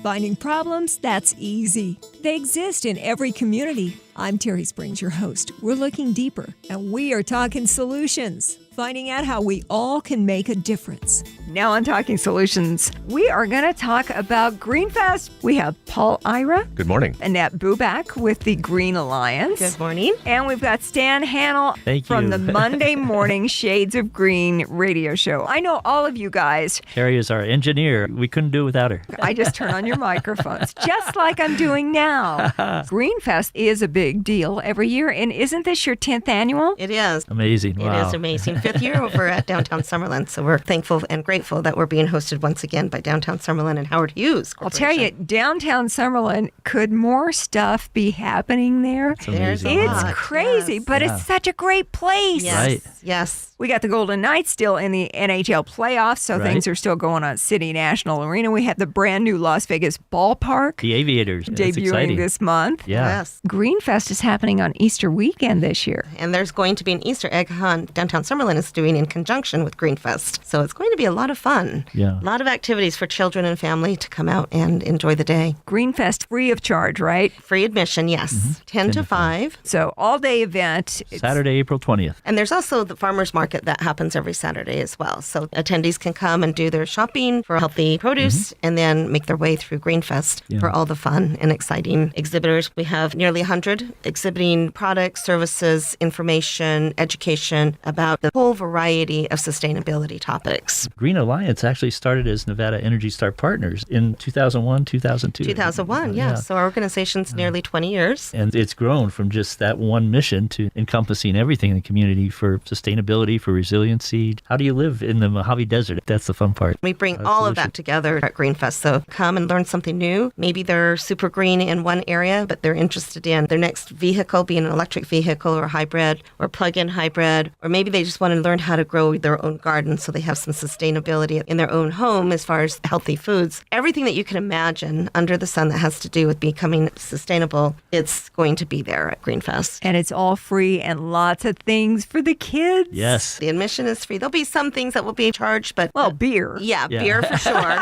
Finding problems, that's easy. They exist in every community. I'm Terry Springs, your host. We're looking deeper, and we are talking solutions, finding out how we all can make a difference. Now on Talking Solutions, we are going to talk about Greenfest. We have Paul Ira. Good morning. Annette Bubak with the Green Alliance. Good morning. And we've got Stan Hanel from the Monday Morning Shades of Green radio show. I know all of you guys. Carrie is our engineer. We couldn't do it without her. I just turn on your microphones, just like I'm doing now. Greenfest is a big deal every year, and isn't this your 10th annual? It is. Amazing. Wow. It is amazing. Fifth year over at Downtown Summerlin, so we're thankful and grateful that we're being hosted once again by Downtown Summerlin and Howard Hughes I'll tell you, Downtown Summerlin, could more stuff be happening there? It's amazing. It's crazy, yes. but it's such a great place. Yes. Right. Yes. We got the Golden Knights still in the NHL playoffs, so Right. things are still going on at City National Arena. We have the brand new Las Vegas ballpark The Aviators. That's debuting exciting. this month. Yeah. Yes. Greenfest is happening on Easter weekend this year. And there's going to be an Easter egg hunt Downtown Summerlin is doing in conjunction with Greenfest. So it's going to be a lot of fun. Yeah. A lot of activities for children and family to come out and enjoy the day. Greenfest free of charge, right? Free admission, yes. 10 to 5. So all-day event. Saturday, April 20th. And there's also the farmers market that happens every Saturday as well. So attendees can come and do their shopping for healthy produce and then make their way through Greenfest for all the fun and exciting exhibitors. We have nearly 100 exhibiting products, services, information, education about the whole variety of sustainability topics. Green Alliance actually started as Nevada Energy Star Partners in 2001, 2002. 2001, Yeah. So our organization's nearly 20 years. And it's grown from just that one mission to encompassing everything in the community for sustainability, for resiliency. How do you live in the Mojave Desert? That's the fun part. We bring all of that together at Greenfest. So come and learn something new. Maybe they're super green in one area, but they're interested in their next vehicle being an electric vehicle or hybrid or plug-in hybrid. Or maybe they just want to learn how to grow their own garden so they have some sustainability in their own home as far as healthy foods. Everything that you can imagine under the sun that has to do with becoming sustainable, it's going to be there at Greenfest. And it's all free and lots of things for the kids. Yes. The admission is free. There'll be some things that will be charged, but Well, beer. yeah, beer for sure.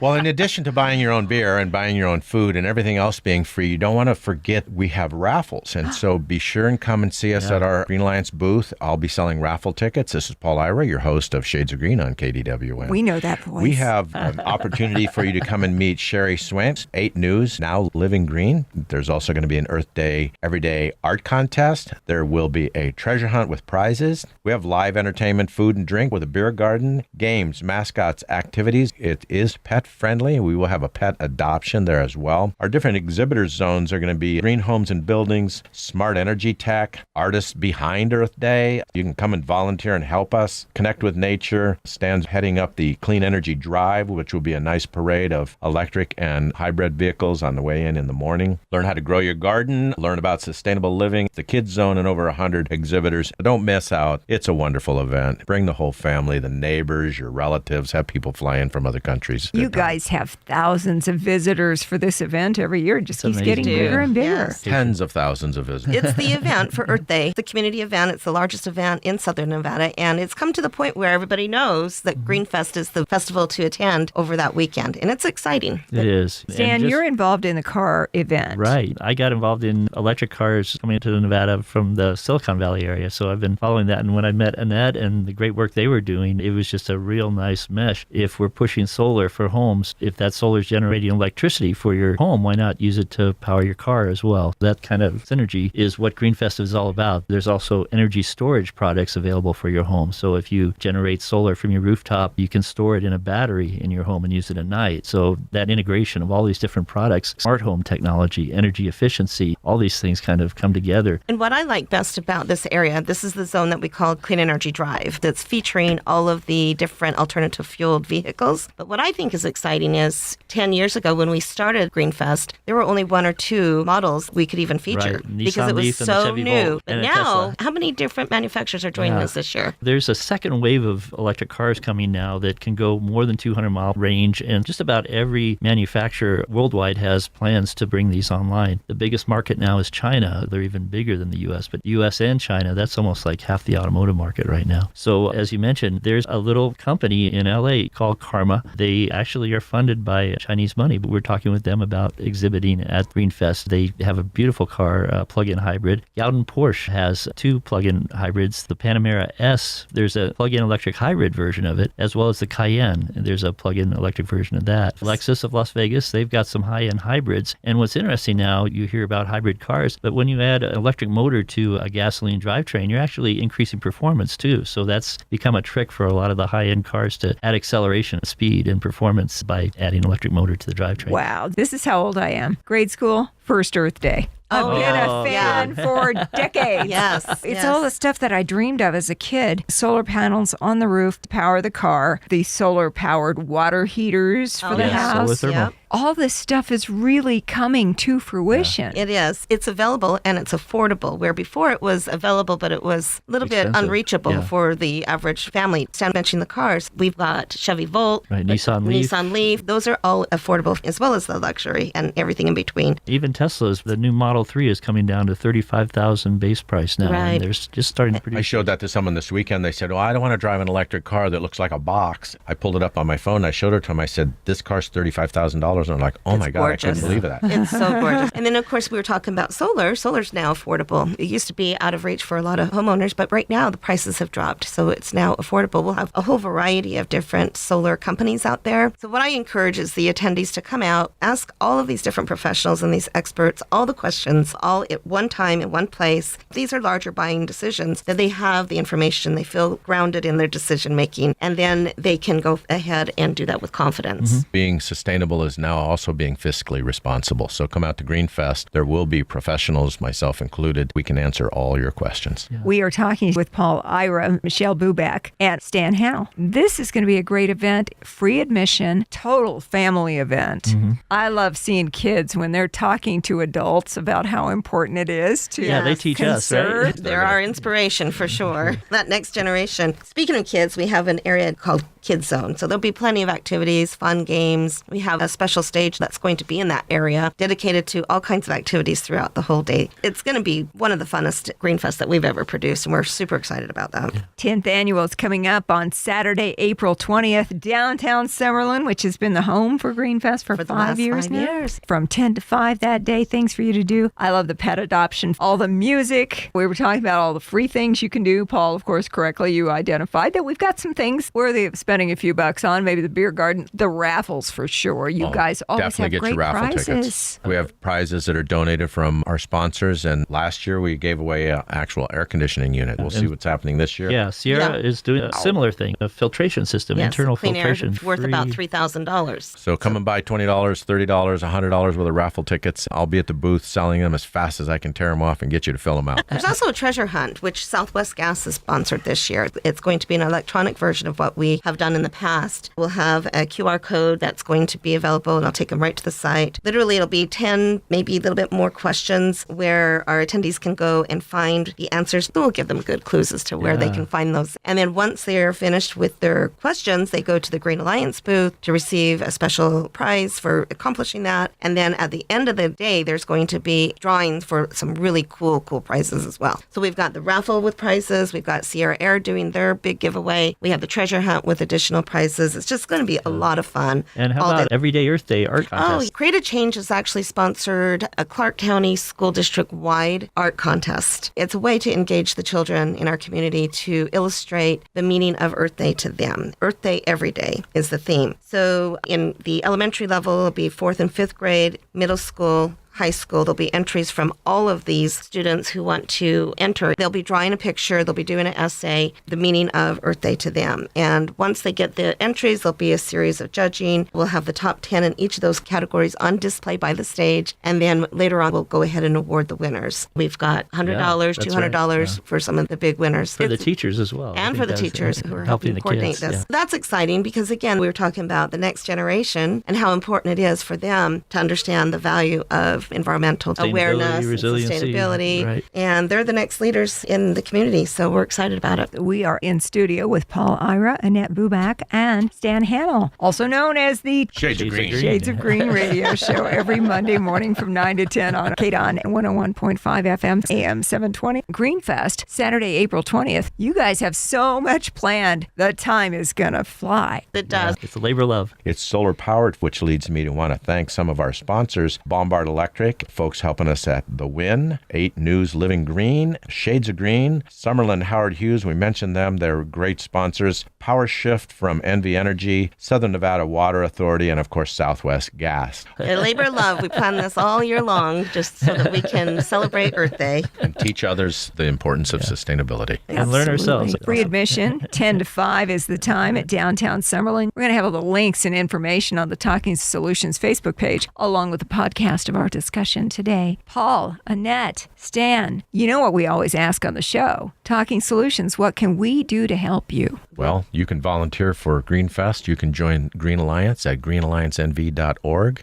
Well, in addition to buying your own beer and buying your own food and everything else being free, you don't want to forget we have raffles. And so be sure and come and see us at our Green Alliance booth. I'll be selling raffle tickets. This is Paul Ira, your host of Shades of Green on KDWN. We know that voice. We have an opportunity for you to come and meet Sherry Swint, 8 News, now Living Green. There's also going to be an Earth Day Everyday Art Contest. There will be a treasure hunt with prizes. We have live entertainment, food and drink with a beer garden, games, mascots, activities. It is pet friendly. We will have a pet adoption there as well. Our different exhibitor zones are going to be green homes and buildings, smart energy tech, artists behind Earth Day. You can come and volunteer and help us connect with nature. Stan's heading up the Clean Energy Drive, which will be a nice parade of electric and hybrid vehicles on the way in the morning. Learn how to grow your garden, learn about sustainable living, the kids zone, and over 100 exhibitors. Don't miss out. It's a wonderful event. Bring the whole family, the neighbors, your relatives, have people fly in from other countries. You Good time. guys have thousands of visitors for this event every year. It just keeps getting amazing. bigger and bigger. Yes. Tens of thousands of visitors. It's the event for Earth Day, the community event. It's the largest event in Southern Nevada, and it's come to the point where everybody knows that Greenfest is the festival to attend over that weekend, and it's exciting. It is. Stan, And just- you're involved in the car event. Right. I got involved in electric cars coming into Nevada from the Silicon Valley area, so I've been following that. And when I met Annette and the great work they were doing, it was just a real nice mesh. If we're pushing solar for homes, if that solar is generating electricity for your home, why not use it to power your car as well? That kind of synergy is what Greenfest is all about. There's also energy storage products available for your home. So if you generate solar from your rooftop, you can store it in a battery in your home and use it at night. So that integration of all these different products, smart home technology, energy efficiency, all these things kind of come together. And what I like best about this area, this is the zone that we call Clean Energy Drive, that's featuring all of the different alternative fueled vehicles. But what I think is exciting is 10 years ago when we started Greenfest, there were only 1 or 2 models we could even feature Right. because Nissan it was Leaf and the so Chevy new. Volt But and a now, Tesla. how many different manufacturers are joining us this year? There's a second wave of electric cars coming now that can go more than 200-mile range, and just about every manufacturer worldwide has plans to bring these online. The biggest market now is China. They're even bigger than the U.S., but U.S. and China, that's almost like half the automotive market right now. So as you mentioned, there's a little company in L.A. called Karma. They actually actually are funded by Chinese money, but we're talking with them about exhibiting at Greenfest. They have a beautiful car, plug-in hybrid. Gaudin Porsche has 2 plug-in hybrids. The Panamera S, there's a plug-in electric hybrid version of it, as well as the Cayenne. There's a plug-in electric version of that. Lexus of Las Vegas, they've got some high-end hybrids. And what's interesting now, you hear about hybrid cars, but when you add an electric motor to a gasoline drivetrain, you're actually increasing performance too. So that's become a trick for a lot of the high-end cars to add acceleration, speed, and performance by adding electric motor to the drivetrain. Wow, this is how old I am. Grade school, first Earth Day. I've been a fan for decades. Yes. It's all the stuff that I dreamed of as a kid. Solar panels on the roof to power the car, the solar-powered water heaters for the house. Solar thermal. All this stuff is really coming to fruition. It is. It's available and it's affordable, where before it was available, but it was a little bit unreachable for the average family. Stan mentioned the cars. We've got Chevy Volt, Nissan Leaf. Those are all affordable, as well as the luxury and everything in between. Even Tesla's, the new Model 3 is coming down to $35,000 base price now. Right. And they're just starting to produce. I showed that to someone this weekend. They said, I don't want to drive an electric car that looks like a box. I pulled it up on my phone. I showed it to them. I said, this car's $35,000. And I'm like, oh my God, gorgeous. I couldn't believe that. It's so gorgeous. And then, of course, we were talking about solar. Solar's now affordable. It used to be out of reach for a lot of homeowners, but right now the prices have dropped. So it's now affordable. We'll have a whole variety of different solar companies out there. So what I encourage is the attendees to come out, ask all of these different professionals and these experts all the questions, all at one time in one place. These are larger buying decisions that they have the information, they feel grounded in their decision making, and then they can go ahead and do that with confidence. Being sustainable is now also being fiscally responsible. So come out to Greenfest. There will be professionals, myself included. We can answer all your questions. Yeah. We are talking with Paul Ira, Michelle Bubak, and Stan Hanel. This is going to be a great event, free admission, total family event. I love seeing kids when they're talking to adults about how important it is to they teach conserve. us, right? They're our inspiration for sure. That next generation. Speaking of kids, we have an area called Kids Zone. So there'll be plenty of activities, fun games. We have a special stage that's going to be in that area dedicated to all kinds of activities throughout the whole day. It's going to be one of the funnest Greenfest that we've ever produced, and we're super excited about that. 10th annual is coming up on Saturday, April 20th, downtown Summerlin, which has been the home for Greenfest for the 5 last years 5 now. years. From 10 to 5 that day, things for you to do. I love the pet adoption, all the music. We were talking about all the free things you can do. Paul, of course, correctly, you identified that we've got some things worthy of spending a few bucks on, maybe the beer garden, the raffles for sure. You guys always definitely have get great your raffle prizes. tickets. We have prizes that are donated from our sponsors, and last year we gave away an actual air conditioning unit. We'll see what's happening this year. Yeah, Sierra is doing a similar thing, a filtration system, internal clean filtration. air worth about $3,000. So come and buy $20, $30, $100 worth of raffle tickets. I'll be at the booth selling them as fast as I can tear them off and get you to fill them out. There's also a treasure hunt, which Southwest Gas has sponsored this year. It's going to be an electronic version of what we have done in the past. We'll have a QR code that's going to be available, and I'll take them right to the site. Literally, it'll be 10, maybe a little bit more questions where our attendees can go and find the answers. We'll give them good clues as to where they can find those. And then once they're finished with their questions, they go to the Green Alliance booth to receive a special prize for accomplishing that. And then at the end of the day, there's going to be drawings for some really cool prizes as well. So we've got the raffle with prizes. We've got Sierra Air doing their big giveaway. We have the treasure hunt with additional prizes. It's just going to be a lot of fun. And how about Everyday Earth Day art contest? Create a Change has actually sponsored a Clark County School District-wide art contest. It's a way to engage the children in our community to illustrate the meaning of Earth Day to them. Earth Day every day is the theme. So in the elementary level, it'll be 4th and 5th grade, middle school, high school. There'll be entries from all of these students who want to enter. They'll be drawing a picture, they'll be doing an essay, the meaning of Earth Day to them. And once they get the entries, there'll be a series of judging. We'll have the top 10 in each of those categories on display by the stage. And then later on, we'll go ahead and award the winners. We've got $100, $200 for some of the big winners. For the teachers as well. And for the teachers who are helping coordinate this. Yeah. That's exciting because, again, we were talking about the next generation and how important it is for them to understand the value of of environmental awareness and resiliency. sustainability. Right. And they're the next leaders in the community, so we're excited about it. We are in studio with Paul Ira, Annette Bubak, and Stan Hanel, also known as the Shades of Green. Shades of Green radio show every Monday morning from 9 to 10 on KDON 101.5 FM, AM 720. Greenfest, Saturday, April 20th. You guys have so much planned. The time is going to fly. It does. It's a labor of love. It's solar powered, which leads me to want to thank some of our sponsors, Bombard Electric, folks helping us at The Win, 8 News Living Green, Shades of Green, Summerlin Howard Hughes. We mentioned them. They're great sponsors. Power Shift from NV Energy, Southern Nevada Water Authority, and of course, Southwest Gas. A labor of love. We plan this all year long just so that we can celebrate Earth Day. And teach others the importance of sustainability. And learn ourselves. Free admission, 10 to 5 is the time at Downtown Summerlin. We're going to have all the links and information on the Talking Solutions Facebook page, along with the podcast of our discussion today. Paul, Annette, Stan, you know what we always ask on the show. Talking Solutions, what can we do to help you? Well, you can volunteer for Greenfest. You can join Green Alliance at greenalliancenv.org,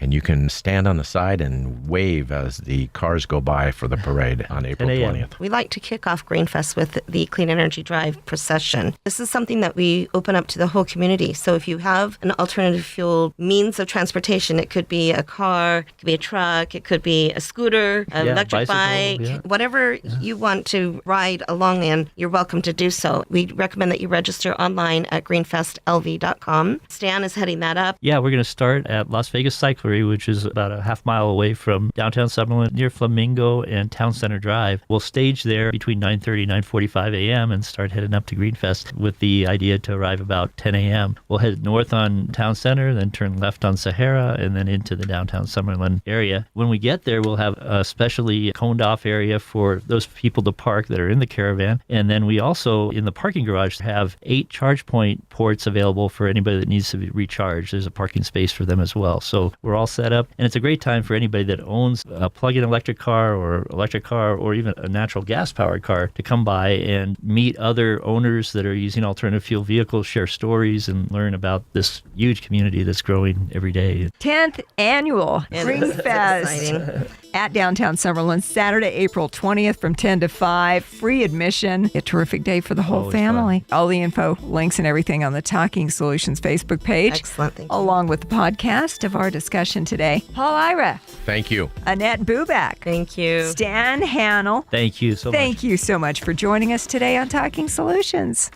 and you can stand on the side and wave as the cars go by for the parade on April 20th. We like to kick off Greenfest with the Clean Energy Drive procession. This is something that we open up to the whole community. So if you have an alternative fuel means of transportation, it could be a car, it could be a truck, it could be a scooter, an electric bike, whatever you want to ride along in, you're welcome to do so. We recommend that you register online at greenfestlv.com. Stan is heading that up. Yeah, we're going to start at Las Vegas Cyclery, which is about a half mile away from downtown Summerlin, near Flamingo and Town Center Drive. We'll stage there between 9:30 and 9:45 a.m. and start heading up to Greenfest with the idea to arrive about 10 a.m. We'll head north on Town Center, then turn left on Sahara, and then into the downtown Summerlin area. When we get there, we'll have a specially coned off area for those people to park that are in the caravan. And then we also, in the parking garage, have 8 charge point ports available for anybody that needs to be recharged. There's a parking space for them as well. So we're all set up. And it's a great time for anybody that owns a plug-in electric car or even a natural gas-powered car to come by and meet other owners that are using alternative fuel vehicles, share stories, and learn about this huge community that's growing every day. 10th annual Greenfest at Downtown Summerlin, Saturday, April 20th from 10 to 5. Free admission. A terrific day for the whole Always family. All the info, links, and everything on the Talking Solutions Facebook page. Excellent. Thank you. Along with the podcast of our discussion today. Paul Ira. Thank you. Annette Bubak. Thank you. Stan Hanel. Thank you so much. Thank you so much for joining us today on Talking Solutions.